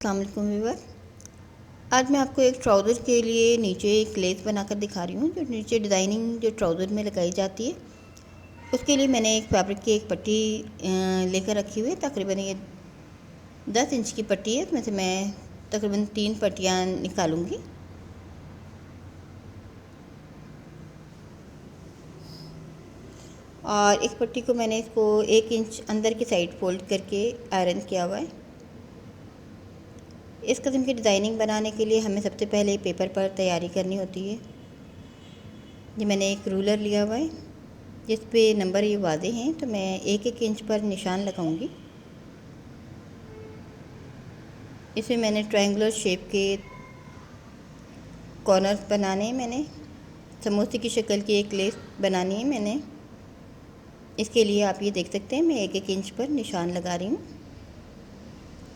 अस्सलाम वालेकुम व्यूअर। आज मैं आपको एक ट्राउज़र के लिए नीचे एक लेस बनाकर दिखा रही हूँ, जो नीचे डिज़ाइनिंग जो ट्राउज़र में लगाई जाती है। उसके लिए मैंने एक फैब्रिक की एक पट्टी लेकर रखी हुई है। तकरीबन ये 10 इंच की पट्टी है। इसमें से मैं तकरीबन 3 पट्टियाँ निकालूंगी। और एक पट्टी को मैंने इसको 1 इंच अंदर की साइड फोल्ड करके आयरन किया हुआ है। इस किस्म की डिज़ाइनिंग बनाने के लिए हमें सबसे पहले पेपर पर तैयारी करनी होती है। ये मैंने एक रूलर लिया हुआ है जिस पे नंबर ये वाज़े हैं, तो मैं 1-1 इंच पर निशान लगाऊंगी। इसमें मैंने ट्रायंगुलर शेप के कॉर्नर्स बनाने हैं। मैंने समोसे की शक्ल की एक लेस बनानी है। मैंने इसके लिए आप ये देख सकते हैं मैं 1-1 इंच पर निशान लगा रही हूँ।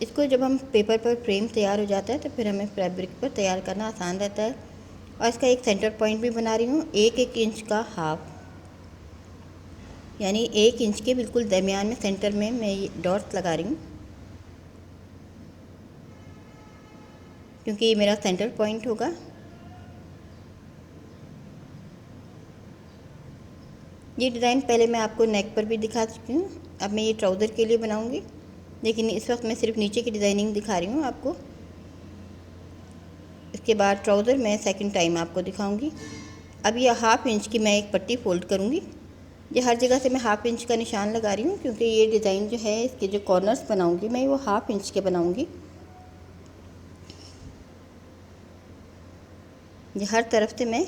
इसको जब हम पेपर पर फ्रेम तैयार हो जाता है तो फिर हमें फैब्रिक पर तैयार करना आसान रहता है। और इसका एक सेंटर पॉइंट भी बना रही हूँ 1-1 इंच का हाफ, यानी 1 इंच के बिल्कुल दरमियान में सेंटर में मैं ये डॉट्स लगा रही हूँ, क्योंकि ये मेरा सेंटर पॉइंट होगा। ये डिज़ाइन पहले मैं आपको नेक पर भी दिखा चुकी हूँ। अब मैं ये ट्राउज़र के लिए बनाऊँगी, लेकिन इस वक्त मैं सिर्फ नीचे की डिज़ाइनिंग दिखा रही हूँ आपको। इसके बाद ट्राउज़र मैं सेकंड टाइम आपको दिखाऊंगी। अब ये 1/2 इंच की मैं एक पट्टी फ़ोल्ड करूँगी। ये हर जगह से मैं 1/2 इंच का निशान लगा रही हूँ, क्योंकि ये डिज़ाइन जो है इसके जो कॉर्नर्स बनाऊँगी मैं वो 1/2 इंच के बनाऊँगी। ये हर तरफ से मैं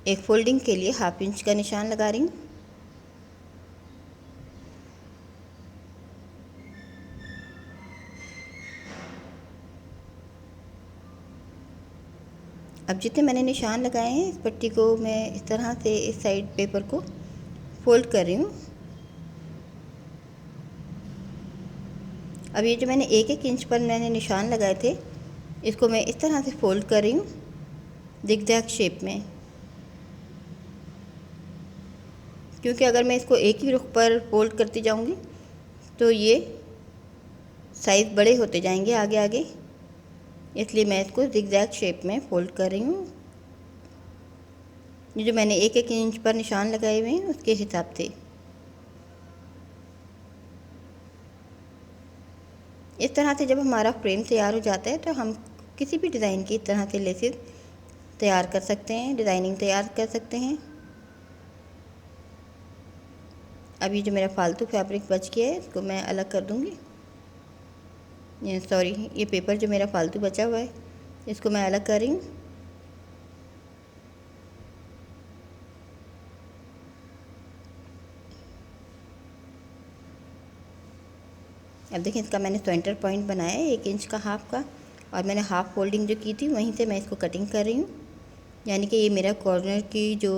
एक फोल्डिंग के लिए 1/2 इंच का निशान लगा रही हूँ। अब जितने मैंने निशान लगाए हैं इस पट्टी को मैं इस तरह से इस साइड पेपर को फोल्ड कर रही हूँ। अब ये जो मैंने 1-1 इंच पर मैंने निशान लगाए थे, इसको मैं इस तरह से फोल्ड कर रही हूँ ज़िगज़ैग शेप में, क्योंकि अगर मैं इसको एक ही रुख पर फोल्ड करती जाऊँगी तो ये साइज़ बड़े होते जाएंगे आगे आगे, इसलिए मैं इसको ज़िगज़ैग शेप में फ़ोल्ड कर रही हूँ। ये जो मैंने 1-1 इंच पर निशान लगाए हुए हैं उसके हिसाब से। इस तरह से जब हमारा फ्रेम तैयार हो जाता है तो हम किसी भी डिज़ाइन की इस तरह से लेसेस तैयार कर सकते हैं, डिज़ाइनिंग तैयार कर सकते हैं। अब ये जो मेरा फालतू फैब्रिक बच गया है इसको मैं अलग कर दूँगी। ये पेपर जो मेरा फालतू बचा हुआ है इसको मैं अलग कर रही हूँ। अब देखिए इसका मैंने सेंटर पॉइंट बनाया है 1 इंच का हाफ का, और मैंने हाफ फोल्डिंग जो की थी वहीं से मैं इसको कटिंग कर रही हूँ, यानी कि ये मेरा कॉर्नर की जो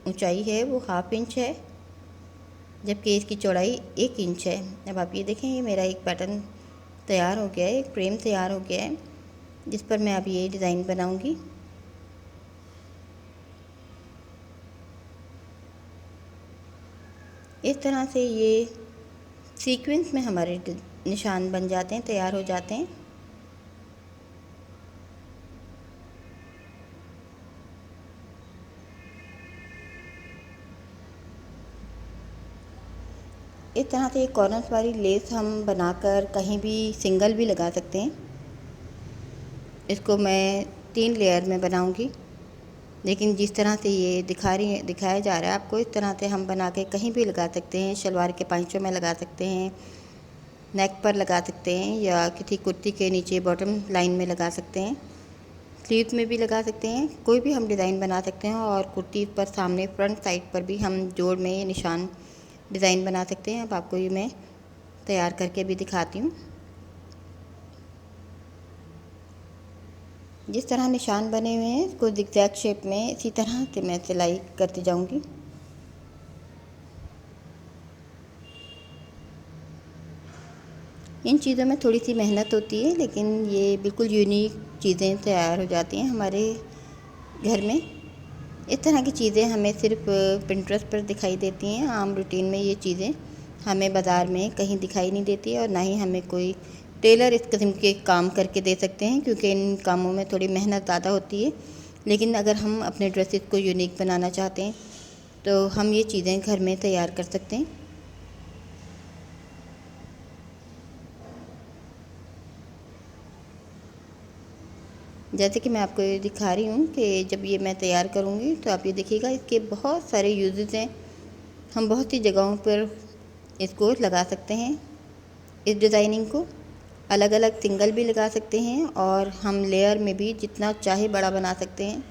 ऊंचाई है वो 1/2 इंच है, जबकि इसकी चौड़ाई 1 इंच है। अब आप ये देखें ये मेरा एक पैटर्न तैयार हो गया है, एक फ्रेम तैयार हो गया है जिस पर मैं अब ये डिज़ाइन बनाऊँगी। इस तरह से ये सीक्वेंस में हमारे निशान बन जाते हैं, तैयार हो जाते हैं। इस तरह से कॉर्नर्स वाली लेस हम बनाकर कहीं भी सिंगल भी लगा सकते हैं। इसको मैं 3 लेयर में बनाऊंगी, लेकिन जिस तरह से ये दिखाया जा रहा है आपको, इस तरह से हम बना के कहीं भी लगा सकते हैं। शलवार के पांचों में लगा सकते हैं, नेक पर लगा सकते हैं, या किसी कुर्ती के नीचे बॉटम लाइन में लगा सकते हैं, स्लीव्स में भी लगा सकते हैं। कोई भी हम डिज़ाइन बना सकते हैं। और कुर्ती पर सामने फ्रंट साइड पर भी हम जोड़ में ये निशान डिज़ाइन बना सकते हैं। अब आपको ये मैं तैयार करके भी दिखाती हूँ। जिस तरह निशान बने हुए हैं इसको ज़िगज़ैग शेप में इसी तरह से मैं सिलाई करती जाऊँगी। इन चीज़ों में थोड़ी सी मेहनत होती है, लेकिन ये बिल्कुल यूनिक चीज़ें तैयार हो जाती हैं हमारे घर में। इस तरह की चीज़ें हमें सिर्फ पिंटरेस्ट पर दिखाई देती हैं। आम रूटीन में ये चीज़ें हमें बाज़ार में कहीं दिखाई नहीं देती, और ना ही हमें कोई टेलर इस किस्म के काम करके दे सकते हैं, क्योंकि इन कामों में थोड़ी मेहनत ज़्यादा होती है। लेकिन अगर हम अपने ड्रेसेस को यूनिक बनाना चाहते हैं तो हम ये चीज़ें घर में तैयार कर सकते हैं। जैसे कि मैं आपको ये दिखा रही हूँ कि जब ये मैं तैयार करूँगी तो आप ये देखिएगा, इसके बहुत सारे यूजेस हैं। हम बहुत सी जगहों पर इसको लगा सकते हैं। इस डिज़ाइनिंग को अलग अलग सिंगल भी लगा सकते हैं और हम लेयर में भी जितना चाहे बड़ा बना सकते हैं।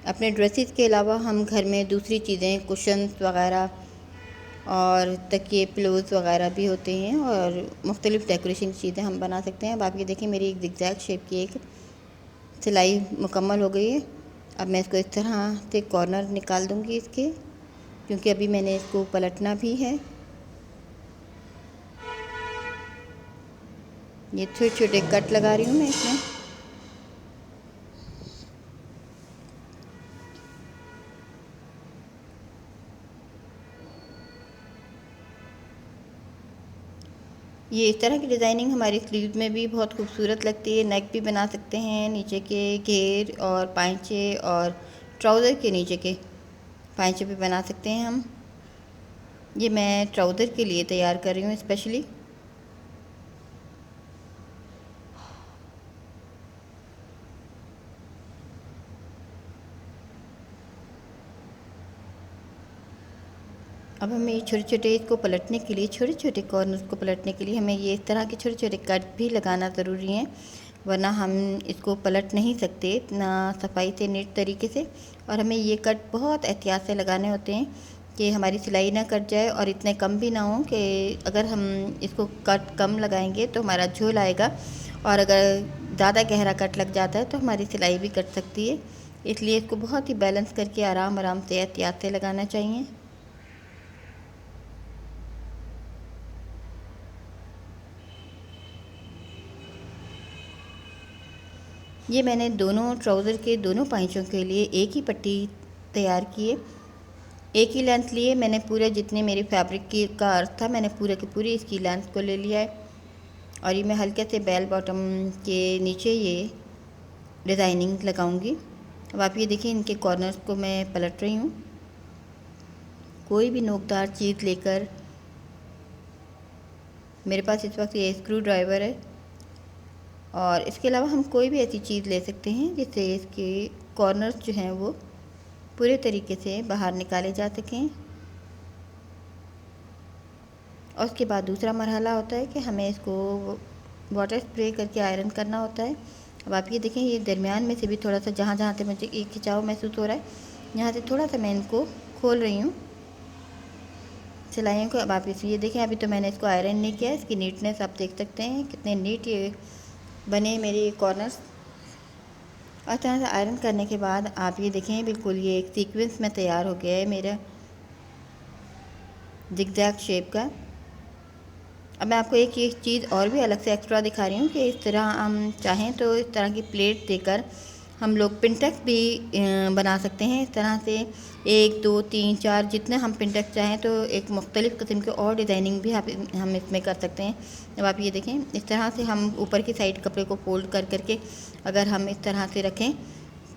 अपने ड्रेसेस के अलावा हम घर में दूसरी चीज़ें, कुशन्स वगैरह और तकिए, पिलोज़ वगैरह भी होते हैं और मुख्तलिफ़ डेकोरेशन चीज़ें हम बना सकते हैं। अब आप ये देखिए, मेरी एक ज़िगज़ैग शेप की एक सिलाई मुकम्मल हो गई है। अब मैं इसको इस तरह से कॉर्नर निकाल दूँगी इसके, क्योंकि अभी मैंने इसको पलटना भी है। ये छोटे छोटे कट लगा रही हूँ मैं इसमें। ये इस तरह की डिज़ाइनिंग हमारी स्लीव में भी बहुत खूबसूरत लगती है। नेक भी बना सकते हैं, नीचे के घेर और पांचे और ट्राउज़र के नीचे के पांचे भी बना सकते हैं हम। ये मैं ट्राउज़र के लिए तैयार कर रही हूँ स्पेशली। अब हमें छोटे छोटे इसको पलटने के लिए, छोटे छोटे कॉर्नर्स को पलटने के लिए हमें ये इस तरह के छोटे छोटे कट भी लगाना ज़रूरी है, वरना हम इसको पलट नहीं सकते इतना सफाई से, नीट तरीके से। और हमें ये कट बहुत एहतियात से लगाने होते हैं कि हमारी सिलाई ना कट जाए और इतने कम भी ना हो कि अगर हम इसको कट कम लगाएंगे तो हमारा झोल आएगा, और अगर ज़्यादा गहरा कट लग जाता है तो हमारी सिलाई भी कट सकती है। इसलिए इसको बहुत ही बैलेंस करके आराम आराम से, एहतियात से लगाना चाहिए। ये मैंने दोनों ट्राउज़र के दोनों पाइचों के लिए एक ही पट्टी तैयार की है, एक ही लेंथ लिए मैंने। पूरे जितने मेरी फैब्रिक की का अर्थ था, मैंने पूरे की पूरी इसकी लेंथ को ले लिया है। और ये मैं हल्के से बेल बॉटम के नीचे ये डिज़ाइनिंग लगाऊंगी। अब आप ये देखिए, इनके कॉर्नर्स को मैं पलट रही हूँ। कोई भी नोकदार चीज़ लेकर, मेरे पास इस वक्त ये स्क्रू ड्राइवर है, और इसके अलावा हम कोई भी ऐसी चीज़ ले सकते हैं जिससे इसके कॉर्नर्स जो हैं वो पूरे तरीके से बाहर निकाले जा सकें। और उसके बाद दूसरा मरहला होता है कि हमें इसको वाटर स्प्रे करके आयरन करना होता है। अब आप ये देखें, ये दरमियान में से भी थोड़ा सा, जहाँ जहाँ से मुझे एक खिंचाव महसूस हो रहा है, यहाँ से थोड़ा सा मैं इनको खोल रही हूँ सिलाइयों को। अब आप ये देखें, अभी तो मैंने इसको आयरन नहीं किया, इसकी नीटनेस आप देख सकते हैं कितने नीट ये बने मेरे कॉर्नर्स। और तरह से आयरन करने के बाद आप ये देखें, बिल्कुल ये एक सीक्वेंस में तैयार हो गया है मेरा ज़िगज़ैग शेप का। अब मैं आपको एक ये चीज़ और भी अलग से एक्स्ट्रा दिखा रही हूँ कि इस तरह हम चाहें तो इस तरह की प्लेट देकर हम लोग पिंटेक्स भी बना सकते हैं। इस तरह से 1 2 3 4 जितने हम पिंटेक्स चाहें तो एक मुख्तलिफ़ किस्म के और डिज़ाइनिंग भी हम इसमें कर सकते हैं। अब आप ये देखें, इस तरह से हम ऊपर की साइड कपड़े को फोल्ड कर करके अगर हम इस तरह से रखें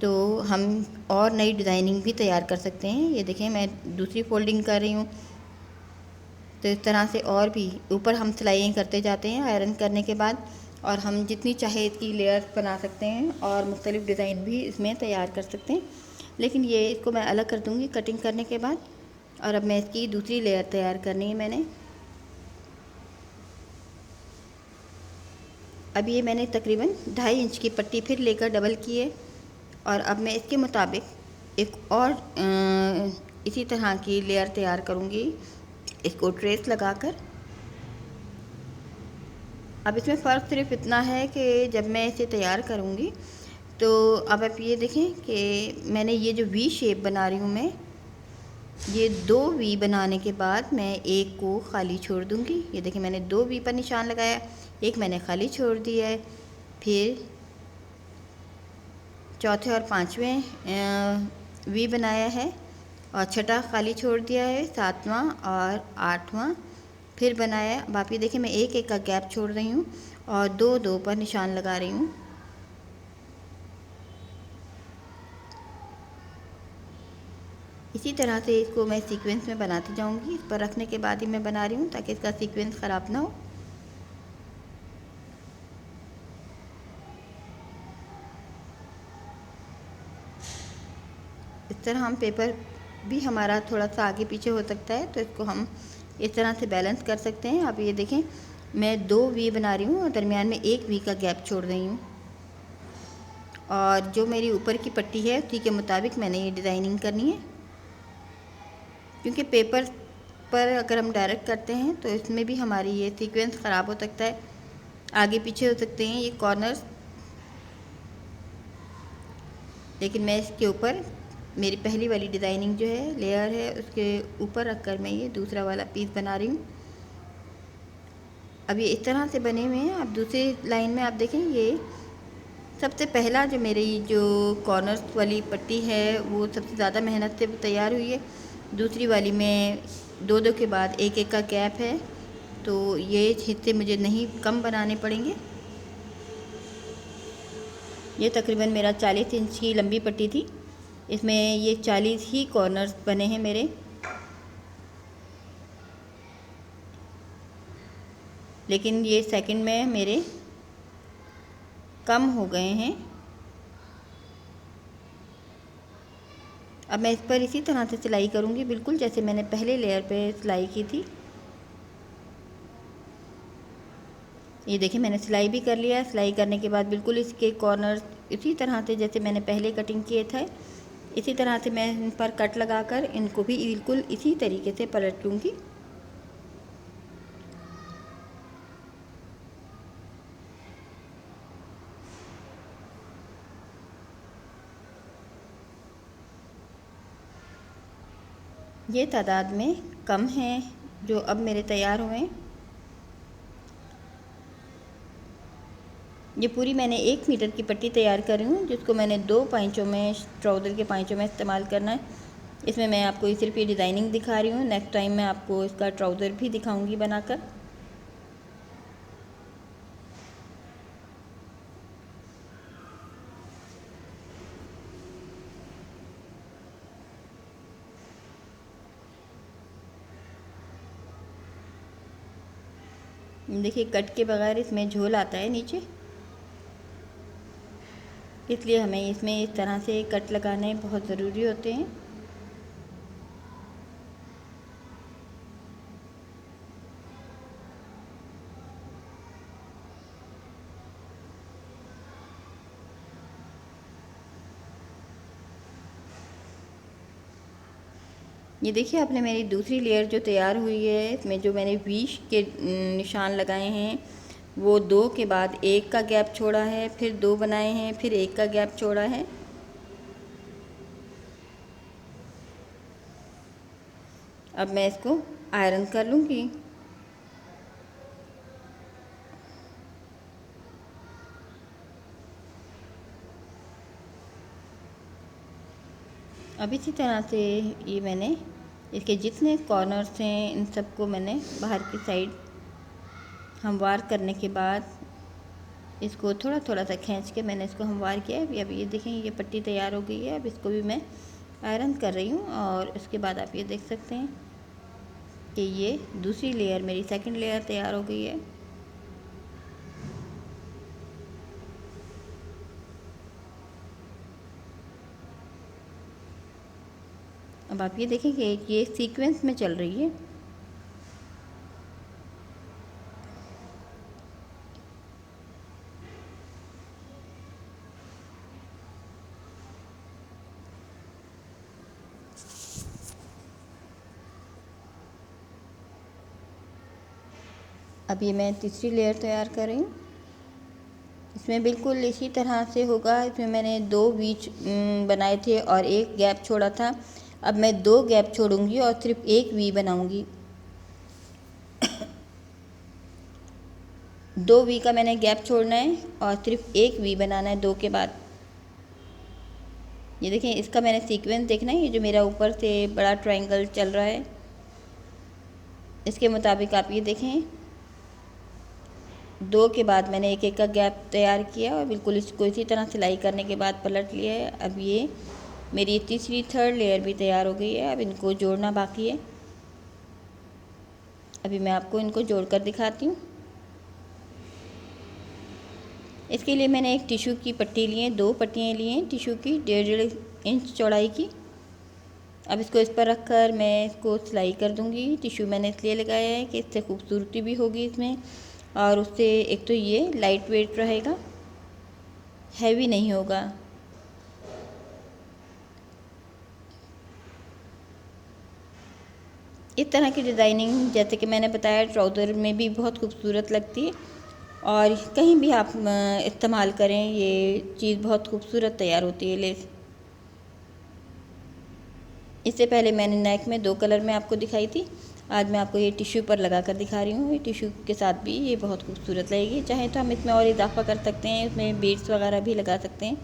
तो हम और नई डिज़ाइनिंग भी तैयार कर सकते हैं। ये देखें, मैं दूसरी फोल्डिंग कर रही हूँ, तो इस तरह से और भी ऊपर हम सिलाइयाँ करते जाते हैं आयरन करने के बाद, और हम जितनी चाहे इसकी लेयर बना सकते हैं और मुख्तलिफ़ डिज़ाइन भी इसमें तैयार कर सकते हैं। लेकिन ये इसको मैं अलग कर दूँगी कटिंग करने के बाद। और अब मैं इसकी दूसरी लेयर तैयार करनी है मैंने। अब ये मैंने तकरीबन 2.5 इंच की पट्टी फिर लेकर डबल की है, और अब मैं इसके मुताबिक एक और इसी तरह की लेयर तैयार करूँगी, इसको ट्रेस लगाकर। अब इसमें फ़र्क सिर्फ इतना है कि जब मैं इसे तैयार करूँगी तो अब आप ये देखें कि मैंने ये जो वी शेप बना रही हूँ मैं, ये 2 वी बनाने के बाद मैं एक को खाली छोड़ दूँगी। ये देखें, मैंने 2 वी पर निशान लगाया, एक मैंने खाली छोड़ दिया है, फिर चौथे और पाँचवें वी बनाया है और छठा खाली छोड़ दिया है, 7वां और 8वां फिर बनाया। अब आप ये देखिए मैं एक एक का गैप छोड़ रही हूँ और दो दो पर निशान लगा रही हूँ। इसी तरह से इसको मैं सीक्वेंस में बनाती जाऊँगी। इस पर रखने के बाद ही मैं बना रही हूँ ताकि इसका सीक्वेंस ख़राब ना हो। इस तरह हम पेपर भी हमारा थोड़ा सा आगे पीछे हो सकता है, तो इसको हम इस तरह से बैलेंस कर सकते हैं। आप ये देखें मैं 2 वी बना रही हूँ और दरमियान में 1 वी का गैप छोड़ रही हूँ। और जो मेरी ऊपर की पट्टी है उसी के मुताबिक मैंने ये डिज़ाइनिंग करनी है, क्योंकि पेपर पर अगर हम डायरेक्ट करते हैं तो इसमें भी हमारी ये सीक्वेंस ख़राब हो सकता है, आगे पीछे हो सकते हैं ये कॉर्नर्स। लेकिन मैं इसके ऊपर मेरी पहली वाली डिज़ाइनिंग जो है लेयर है उसके ऊपर रखकर मैं ये दूसरा वाला पीस बना रही हूँ। अब ये इस तरह से बने हुए हैं। अब दूसरी लाइन में आप देखें ये सबसे पहला जो मेरी जो कॉर्नर्स वाली पट्टी है वो सबसे ज़्यादा मेहनत से तैयार हुई है। दूसरी वाली में दो दो के बाद एक एक का गैप है, तो ये हिस्से मुझे नहीं कम बनाने पड़ेंगे। ये तकरीबन मेरा 40 इंच की लंबी पट्टी थी, इसमें ये 40 ही कॉर्नर्स बने हैं मेरे। लेकिन ये सेकंड में मेरे कम हो गए हैं। अब मैं इस पर इसी तरह से सिलाई करूँगी, बिल्कुल जैसे मैंने पहले लेयर पे सिलाई की थी। ये देखिए मैंने सिलाई भी कर लिया है। सिलाई करने के बाद बिल्कुल इसके कॉर्नर इसी तरह से जैसे मैंने पहले कटिंग किए थे इसी तरह से मैं इन पर कट लगाकर इनको भी बिल्कुल इसी तरीके से पलट लूँगी। ये तादाद में कम हैं जो अब मेरे तैयार हुए हैं। ये पूरी मैंने 1 मीटर की पट्टी तैयार कर रही हूँ, जिसको मैंने 2 पाइंचों में ट्राउज़र के पाइंचों में इस्तेमाल करना है। इसमें मैं आपको सिर्फ ये डिज़ाइनिंग दिखा रही हूँ, नेक्स्ट टाइम मैं आपको इसका ट्राउज़र भी दिखाऊंगी बनाकर। देखिए कट के बगैर इसमें झोल आता है नीचे, इसलिए हमें इसमें इस तरह से कट लगाने बहुत ज़रूरी होते हैं। ये देखिए आपने मेरी दूसरी लेयर जो तैयार हुई है इसमें जो मैंने वीश के निशान लगाए हैं वो 2 के बाद 1 का गैप छोड़ा है, फिर 2 बनाए हैं, फिर 1 का गैप छोड़ा है। अब मैं इसको आयरन कर लूँगी। अब इसी तरह से ये मैंने इसके जितने कॉर्नर्स हैं इन सबको मैंने बाहर की साइड हमवार करने के बाद इसको थोड़ा थोड़ा सा खींच के मैंने इसको हमवार किया है। अब ये देखें ये पट्टी तैयार हो गई है। अब इसको भी मैं आयरन कर रही हूँ और उसके बाद आप ये देख सकते हैं कि ये दूसरी लेयर मेरी सेकंड लेयर तैयार हो गई है। अब आप ये देखें कि ये सीक्वेंस में चल रही है। अब ये मैं तीसरी लेयर तैयार कर रही हूँ। इसमें बिल्कुल इसी तरह से होगा। इसमें मैंने 2 बीच बनाए थे और 1 गैप छोड़ा था। अब मैं 2 गैप छोड़ूंगी और सिर्फ 1 वी बनाऊंगी। 2 वी का मैंने गैप छोड़ना है और सिर्फ 1 वी बनाना है 2 के बाद। ये देखें इसका मैंने सीक्वेंस देखना है। ये जो मेरा ऊपर से बड़ा ट्रायंगल चल रहा है इसके मुताबिक आप ये देखें, 2 के बाद मैंने एक एक का गैप तैयार किया और बिल्कुल इसको इसी तरह सिलाई करने के बाद पलट लिया है। अब ये मेरी तीसरी थर्ड लेयर भी तैयार हो गई है। अब इनको जोड़ना बाकी है। अभी मैं आपको इनको जोड़कर दिखाती हूँ। इसके लिए मैंने एक टिश्यू की पट्टी ली है, 2 पट्टियाँ ली हैं टिश्यू की 1.5 इंच चौड़ाई की। अब इसको इस पर रख कर मैं इसको सिलाई कर दूँगी। टिश्यू मैंने इसलिए लगाया है कि इससे खूबसूरती भी होगी इसमें, और उससे एक तो ये लाइट वेट रहेगा, हैवी नहीं होगा। इस तरह की डिज़ाइनिंग जैसे कि मैंने बताया ट्राउज़र में भी बहुत खूबसूरत लगती है, और कहीं भी आप इस्तेमाल करें ये चीज़ बहुत खूबसूरत तैयार होती है लेस। इससे पहले मैंने नेक में 2 कलर में आपको दिखाई थी, आज मैं आपको ये टिश्यू पर लगा कर दिखा रही हूँ। ये टिश्यू के साथ भी ये बहुत खूबसूरत लगेगी। चाहे तो हम इसमें और इजाफा कर सकते हैं, इसमें बीड्स वगैरह भी लगा सकते हैं,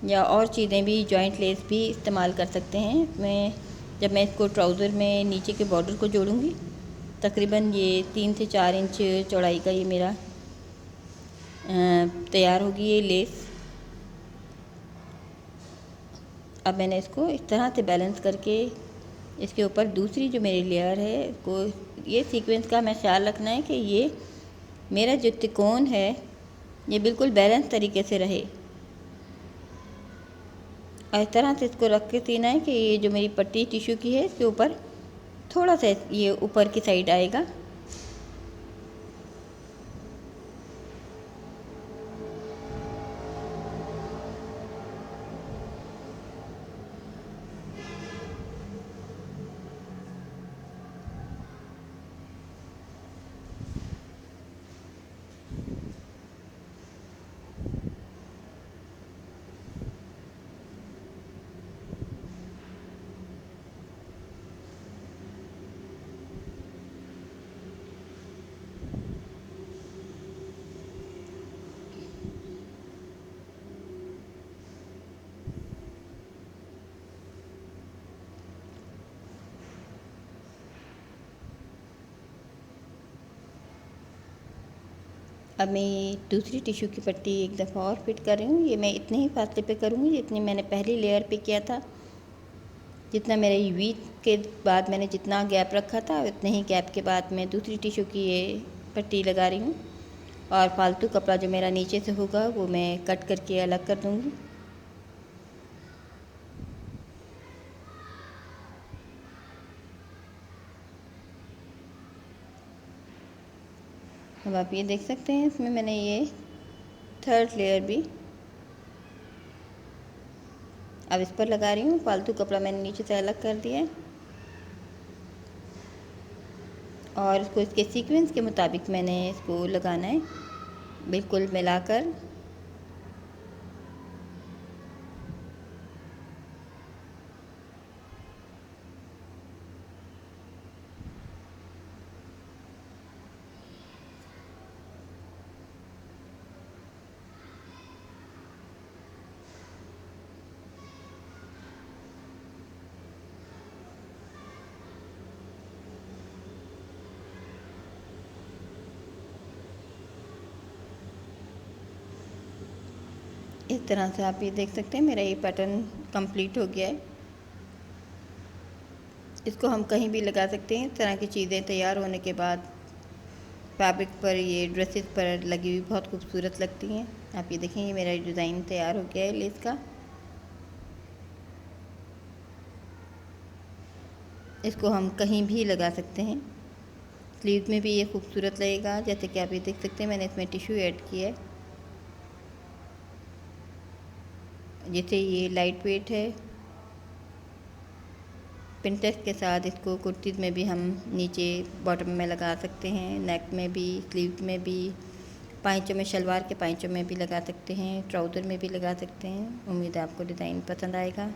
या और चीज़ें भी, जॉइंट लेस भी इस्तेमाल कर सकते हैं इसमें। जब मैं इसको ट्राउज़र में नीचे के बॉर्डर को जोड़ूंगी, तकरीबन ये 3 से 4 इंच चौड़ाई का ये मेरा तैयार होगी ये लेस। अब मैंने इसको इस तरह से बैलेंस करके इसके ऊपर दूसरी जो मेरी लेयर है, इसको ये सीक्वेंस का हमें ख्याल रखना है कि ये मेरा जो त्रिकोण है ये बिल्कुल बैलेंस तरीके से रहे, और इस तरह से इसको रख के सीना है कि ये जो मेरी पट्टी टिश्यू की है इसके ऊपर थोड़ा सा ये ऊपर की साइड आएगा। अब मैं ये दूसरी टिश्यू की पट्टी एक दफ़ा और फिट कर रही हूँ। ये मैं इतने ही फासले पे करूँगी जितनी मैंने पहली लेयर पे किया था। जितना मेरे वी के बाद मैंने जितना गैप रखा था, उतने ही गैप के बाद मैं दूसरी टिश्यू की ये पट्टी लगा रही हूँ, और फालतू कपड़ा जो मेरा नीचे से होगा वो मैं कट करके अलग कर दूँगी। अब आप ये देख सकते हैं इसमें मैंने ये थर्ड लेयर भी अब इस पर लगा रही हूँ। फालतू कपड़ा मैंने नीचे से अलग कर दिया है, और इसको इसके सीक्वेंस के मुताबिक मैंने इसको लगाना है, बिल्कुल मिलाकर। इस तरह से आप ये देख सकते हैं मेरा ये पैटर्न कंप्लीट हो गया है। इसको हम कहीं भी लगा सकते हैं। इस तरह की चीज़ें तैयार होने के बाद फैब्रिक पर, ये ड्रेसेस पर लगी हुई बहुत खूबसूरत लगती हैं। आप ये देखें, ये मेरा डिज़ाइन तैयार हो गया है लेस का। इसको हम कहीं भी लगा सकते हैं। स्लीव्स में भी ये खूबसूरत लगेगा। जैसे कि आप ये देख सकते हैं मैंने इसमें टिश्यू ऐड किया है, जैसे ये लाइट वेट है। पिंटेक्स के साथ इसको कुर्तीज़ में भी हम नीचे बॉटम में लगा सकते हैं, नेक में भी, स्लीव्स में भी, पाइचों में, शलवार के पाइचों में भी लगा सकते हैं, ट्राउज़र में भी लगा सकते हैं। उम्मीद है आपको डिज़ाइन पसंद आएगा।